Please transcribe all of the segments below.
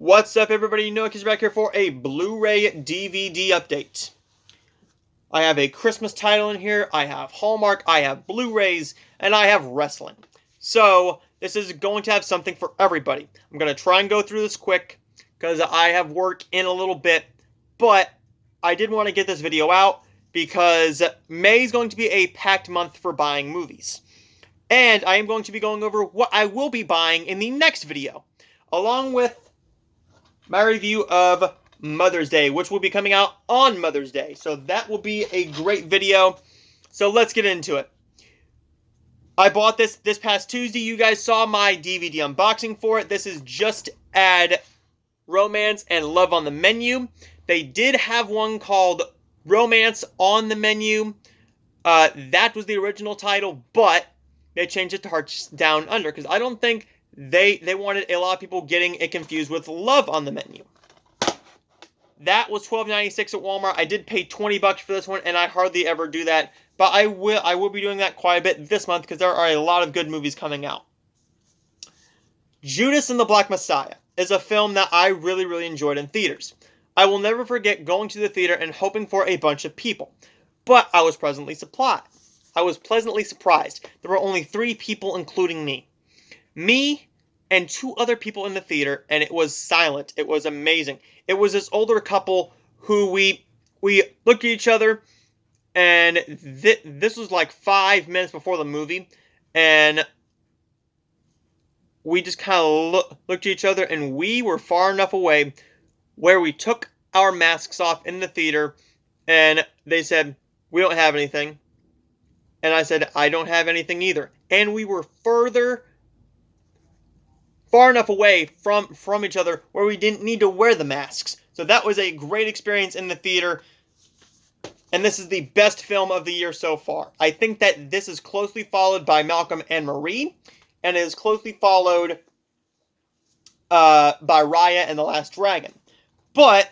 What's up, everybody? Noah's back here for a Blu-ray DVD update. I have a Christmas title in here, I have Hallmark, I have Blu-rays, and I have wrestling. So, this is going to have something for everybody. I'm going to try and go through this quick, because I have work in a little bit, but I did want to get this video out, because May is going to be a packed month for buying movies. And I am going to be going over what I will be buying in the next video, along with my review of Mother's Day, which will be coming out on Mother's Day. So that will be a great video. So let's get into it. I bought this past Tuesday. You guys saw my DVD unboxing for it. This is Just Add Romance and Love on the Menu. They did have one called Romance on the Menu. That was the original title, but they changed it to Hearts Down Under because I don't think they wanted a lot of people getting it confused with Love on the Menu. That was $12.96 at Walmart. I did pay $20 for this one, and I hardly ever do that. But I will be doing that quite a bit this month because there are a lot of good movies coming out. Judas and the Black Messiah is a film that I really enjoyed in theaters. I will never forget going to the theater and hoping for a bunch of people. But I was pleasantly surprised. There were only 3 people, including me. Me and 2 other people in the theater, and it was silent. It was amazing. It was this older couple who we looked at each other, and this was like 5 minutes before the movie, and we just kind of looked at each other, and we were far enough away where we took our masks off in the theater, and they said, "We don't have anything." And I said, "I don't have anything either." And we were far enough away from each other where we didn't need to wear the masks. So that was a great experience in the theater. And this is the best film of the year so far. I think that this is closely followed by Malcolm and Marie. And is closely followed by Raya and the Last Dragon. But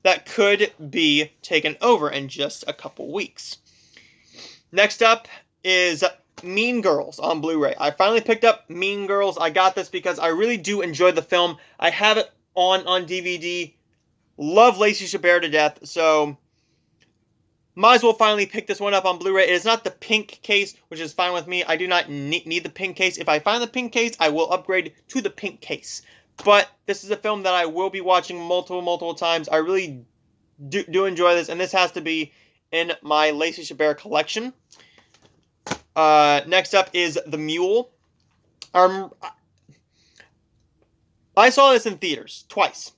that could be taken over in just a couple weeks. Next up is Mean Girls on Blu-ray. I finally picked up Mean Girls. I got this because I really do enjoy the film. I have it on DVD. Love Lacey Chabert to death. So, might as well finally pick this one up on Blu-ray. It is not the pink case, which is fine with me. I do not need the pink case. If I find the pink case, I will upgrade to the pink case. But this is a film that I will be watching multiple times. I really do enjoy this, and this has to be in my Lacey Chabert collection. Next up is The Mule. I saw this in theaters twice.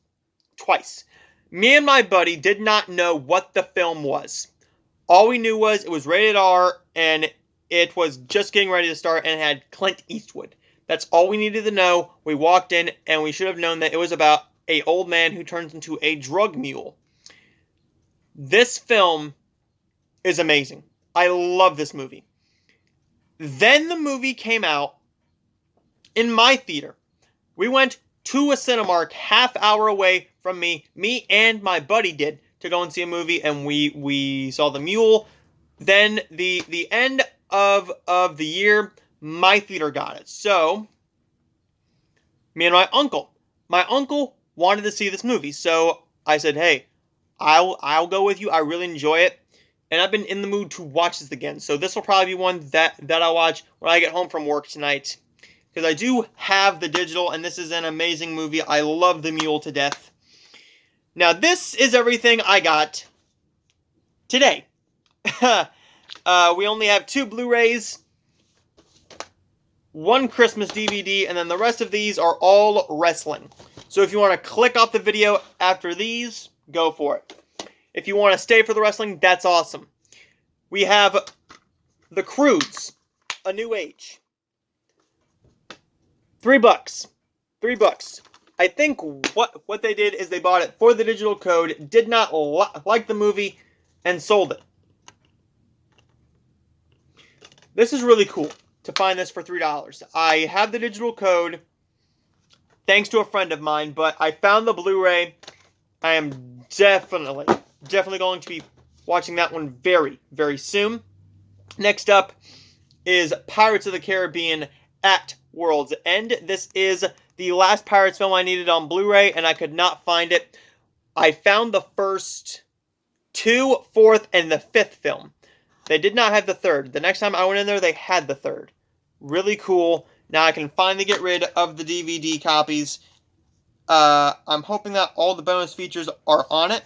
Me and my buddy did not know what the film was. All we knew was it was rated R and it was just getting ready to start and it had Clint Eastwood. That's all we needed to know. We walked in and we should have known that it was about an old man who turns into a drug mule. This film is amazing. I love this movie. Then the movie came out in my theater. We went to a Cinemark half hour away from me. Me and my buddy did to go and see a movie, and we saw The Mule. Then the end of the year, my theater got it. So me and my uncle wanted to see this movie. So I said, "Hey, I'll go with you. I really enjoy it. And I've been in the mood to watch this again. So this will probably be one that I'll watch when I get home from work tonight. Because I do have the digital, and this is an amazing movie. I love The Mule to death. Now, this is everything I got today. We only have 2 Blu-rays, 1 Christmas DVD, and then the rest of these are all wrestling. So if you want to click off the video after these, go for it. If you want to stay for the wrestling, that's awesome. We have the Croods, A New Age. $3. $3. I think what they did is they bought it for the digital code, did not like the movie, and sold it. This is really cool to find this for $3. I have the digital code thanks to a friend of mine, but I found the Blu-ray. I am definitely going to be watching that one very soon. Next up is Pirates of the Caribbean at World's End. This is the last Pirates film I needed on Blu-ray, and I could not find it. I found the first 2, 4th, and the 5th film. They did not have the 3rd. The next time I went in there, they had the 3rd. Really cool. Now I can finally get rid of the DVD copies. I'm hoping that all the bonus features are on it,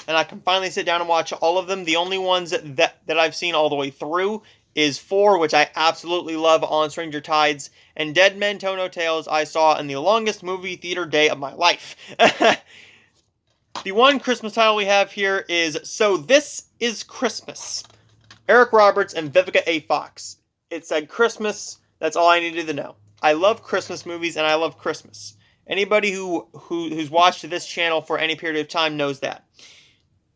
and I can finally sit down and watch all of them. The only ones that I've seen all the way through is 4, which I absolutely love, On Stranger Tides, and Dead Men Tell No Tales I saw in the longest movie theater day of my life. The one Christmas title we have here is So This Is Christmas. Eric Roberts and Vivica A. Fox. It said Christmas. That's all I needed to know. I love Christmas movies, and I love Christmas. Anybody who's watched this channel for any period of time knows that.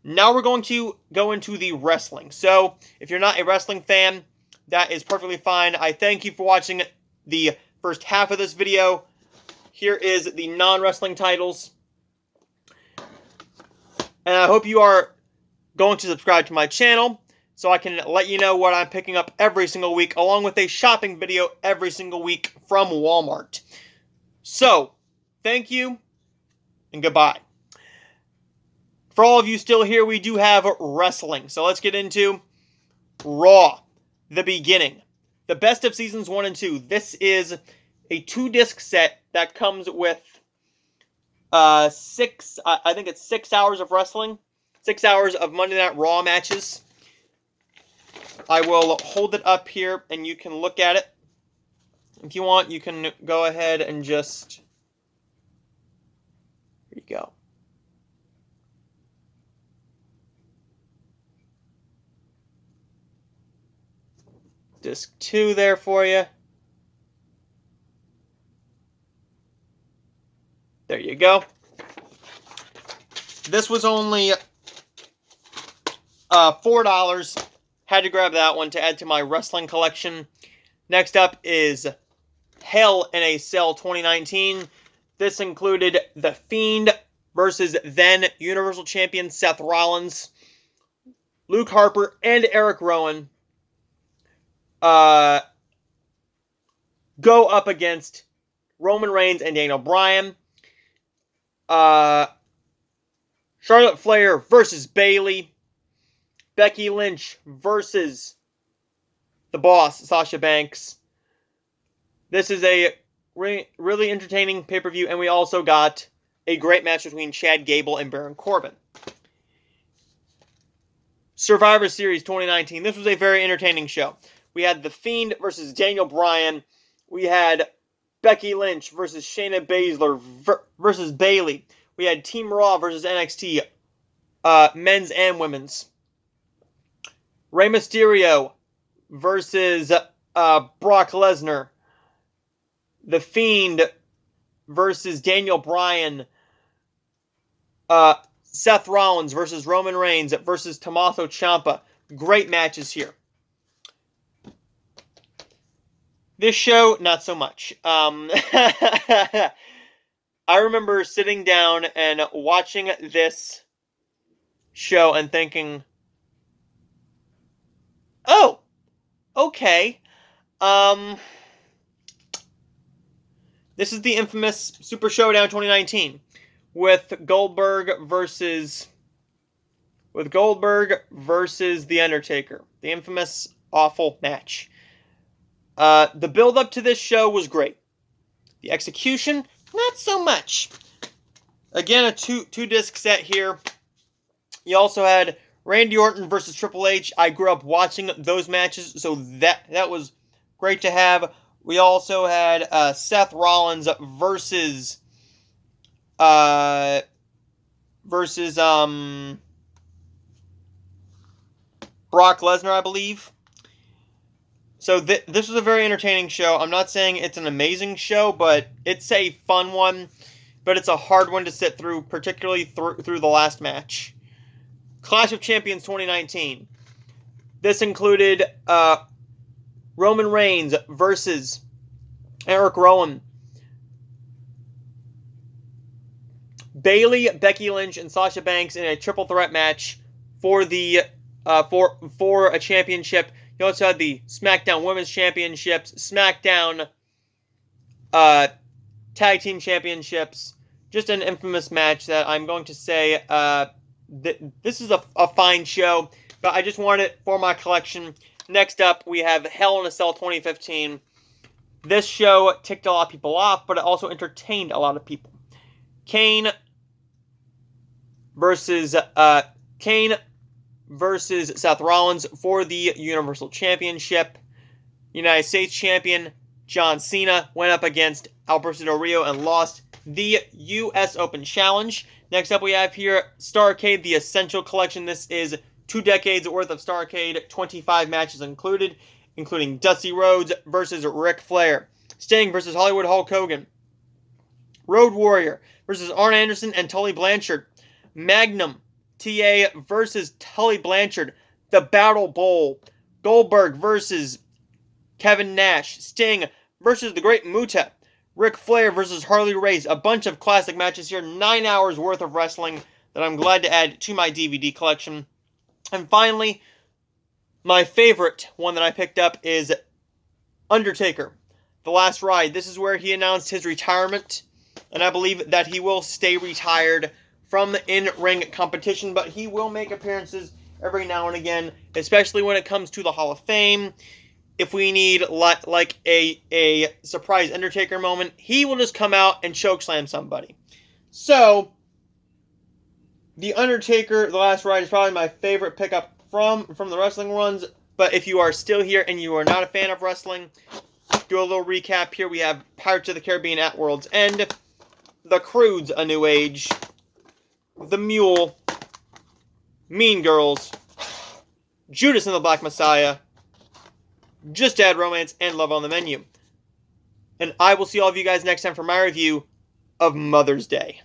Now we're going to go into the wrestling. So, if you're not a wrestling fan, that is perfectly fine. I thank you for watching the first half of this video. Here is the non-wrestling titles. And I hope you are going to subscribe to my channel so I can let you know what I'm picking up every single week, along with a shopping video every single week from Walmart. So, thank you, and goodbye. For all of you still here, we do have wrestling. So let's get into Raw, the beginning. The best of seasons 1 and 2. This is a 2-disc set that comes with I think it's 6 hours of wrestling. 6 hours of Monday Night Raw matches. I will hold it up here and you can look at it. If you want, you can go ahead and just... Here you go. Disc 2 there for you. There you go. This was only $4. Had to grab that one to add to my wrestling collection. Next up is Hell in a Cell 2019. This included The Fiend versus then Universal Champion Seth Rollins, Luke Harper, and Eric Rowan go up against Roman Reigns and Daniel Bryan. Charlotte Flair versus Bayley. Becky Lynch versus the Boss, Sasha Banks. This is a really entertaining pay-per-view, and we also got a great match between Chad Gable and Baron Corbin. Survivor Series 2019. This was a very entertaining show. We had The Fiend versus Daniel Bryan. We had Becky Lynch versus Shayna Baszler versus Bayley. We had Team Raw versus NXT, men's and women's. Rey Mysterio versus Brock Lesnar. The Fiend versus Daniel Bryan. Seth Rollins versus Roman Reigns versus Tommaso Ciampa. Great matches here. This show, not so much. I remember sitting down and watching this show and thinking, oh, okay. This is the infamous Super Showdown 2019 with Goldberg versus The Undertaker. The infamous awful match. The build up to this show was great. The execution, not so much. Again, a two disc set here. You also had Randy Orton versus Triple H. I grew up watching those matches, so that was great to have. We also had Seth Rollins versus Brock Lesnar, I believe. So this was a very entertaining show. I'm not saying it's an amazing show, but it's a fun one. But it's a hard one to sit through, particularly through the last match. Clash of Champions 2019. This included Roman Reigns versus Eric Rowan. Bayley, Becky Lynch, and Sasha Banks in a triple threat match for the for a championship. You also had the SmackDown Women's Championships, SmackDown tag team championships. Just an infamous match that I'm going to say this is a fine show, but I just wanted it for my collection. Next up, we have Hell in a Cell 2015. This show ticked a lot of people off, but it also entertained a lot of people. Kane versus Seth Rollins for the Universal Championship. United States Champion John Cena went up against Alberto Del Rio and lost the U.S. Open Challenge. Next up we have here Starrcade, the Essential Collection. This is 2 decades worth of Starrcade, 25 matches included, including Dusty Rhodes versus Ric Flair, Sting versus Hollywood Hulk Hogan, Road Warrior versus Arn Anderson and Tully Blanchard, Magnum TA versus Tully Blanchard, the Battle Bowl, Goldberg versus Kevin Nash, Sting versus the Great Muta, Ric Flair versus Harley Race. A bunch of classic matches here, 9 hours worth of wrestling that I'm glad to add to my DVD collection. And finally, my favorite one that I picked up is Undertaker, The Last Ride. This is where he announced his retirement, and I believe that he will stay retired from the in-ring competition, but he will make appearances every now and again, especially when it comes to the Hall of Fame. If we need like a surprise Undertaker moment, he will just come out and chokeslam somebody. So, The Undertaker, The Last Ride is probably my favorite pickup from the wrestling runs, but if you are still here and you are not a fan of wrestling, do a little recap here. We have Pirates of the Caribbean at World's End, The Croods, A New Age, The Mule, Mean Girls, Judas and the Black Messiah, Just Add Romance, and Love on the Menu. And I will see all of you guys next time for my review of Mother's Day.